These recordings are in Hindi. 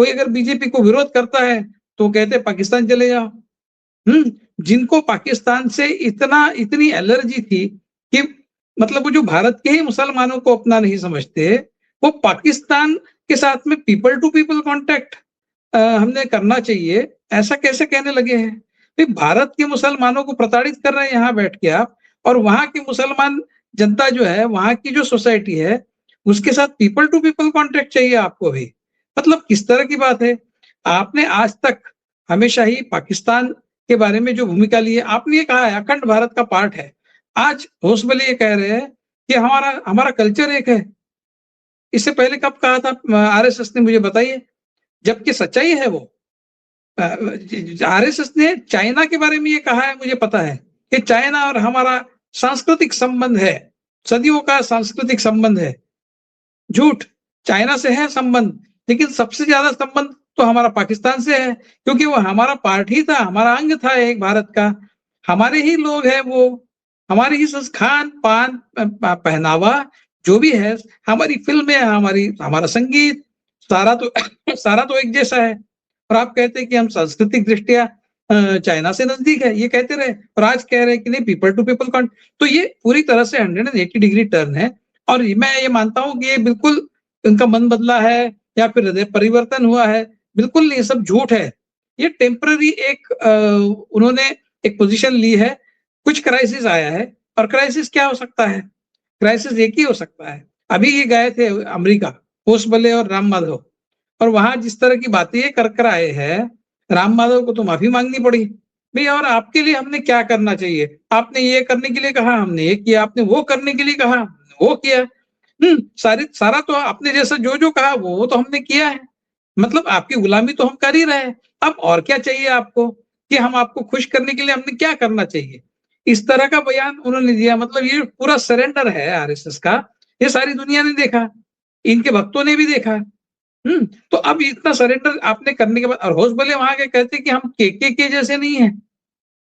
कोई अगर बीजेपी को विरोध करता है तो कहते हैं पाकिस्तान चले जाओ। जिनको पाकिस्तान से इतनी एलर्जी थी कि मतलब वो जो भारत के ही मुसलमानों को अपना नहीं समझते, वो पाकिस्तान के साथ में पीपल टू पीपल कॉन्टैक्ट हमने करना चाहिए, ऐसा कैसे कहने लगे हैं? भाई भारत के मुसलमानों को प्रताड़ित कर रहे हैं यहाँ बैठ के आप, और वहाँ की मुसलमान जनता जो है, वहाँ की जो सोसाइटी है, उसके साथ पीपल टू पीपल कॉन्टैक्ट चाहिए आपको भी। मतलब किस तरह की बात है? आपने आज तक हमेशा ही पाकिस्तान के बारे में जो भूमिका ली है, आपने ये कहा है अखंड भारत का पार्ट है। आज होसबले ये कह रहे हैं कि हमारा हमारा कल्चर एक है। इससे पहले कब कहा था आरएसएस ने, मुझे बताइए? जबकि सच्चाई है वो। आरएसएस ने चाइना के बारे में ये कहा है, मुझे पता है कि चाइना और हमारा सांस्कृतिक संबंध है, सदियों का सांस्कृतिक संबंध है। झूठ, चाइना से है संबंध, लेकिन सबसे ज्यादा संबंध तो हमारा पाकिस्तान से है, क्योंकि वो हमारा पार्ट ही था, हमारा अंग था एक भारत का, हमारे ही लोग हैं वो, हमारे ही खान पान पहनावा जो भी है, हमारी फिल्में, हमारा संगीत, सारा तो सारा तो एक जैसा है। और आप कहते हैं कि हम सांस्कृतिक दृष्टिया चाइना से नजदीक है, ये कहते रहे, और आज कह रहे हैं कि नहीं पीपल टू पीपल कॉन्ट। तो ये पूरी तरह से 180 डिग्री टर्न है। और मैं ये मानता हूँ कि ये बिल्कुल उनका मन बदला है या फिर हृदय परिवर्तन हुआ है, बिल्कुल नहीं, सब झूठ है। ये टेम्पररी एक उन्होंने एक पोजीशन ली है, कुछ क्राइसिस आया है, और क्राइसिस क्या हो सकता है? क्राइसिस एक ही हो सकता है। अभी ये गए थे अमेरिका, होसबले और राम माधव, और वहां जिस तरह की बातें कर कर आए हैं, राम माधव को तो माफी मांगनी पड़ी भाई। और आपके लिए हमने क्या करना चाहिए? आपने ये करने के लिए कहा, हमने ये किया, आपने वो करने के लिए कहा, वो किया। सारा तो आपने जैसा जो जो कहा वो तो हमने किया है। मतलब आपकी गुलामी तो हम कर ही रहे हैं। अब और क्या चाहिए आपको कि हम आपको खुश करने के लिए हमने क्या करना चाहिए? इस तरह का बयान उन्होंने दिया। मतलब ये पूरा सरेंडर है आरएसएस का, ये सारी दुनिया ने देखा, इनके भक्तों ने भी देखा। तो अब इतना सरेंडर आपने करने के बाद, और होसबले वहां के कहते कि हम के जैसे नहीं है,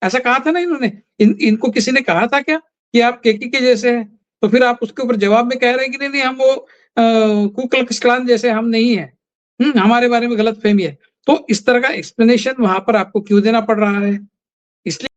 ऐसा कहा था ना इन्होंने। इनको किसी ने कहा था क्या कि आप के जैसे हैं? तो फिर आप उसके ऊपर जवाब में कह रहे हैं कि नहीं नहीं हम वो कू क्लक्स क्लान जैसे हम नहीं है, हमारे बारे में गलत फहमी है। तो इस तरह का एक्सप्लेनेशन वहां पर आपको क्यों देना पड़ रहा है? इसलिए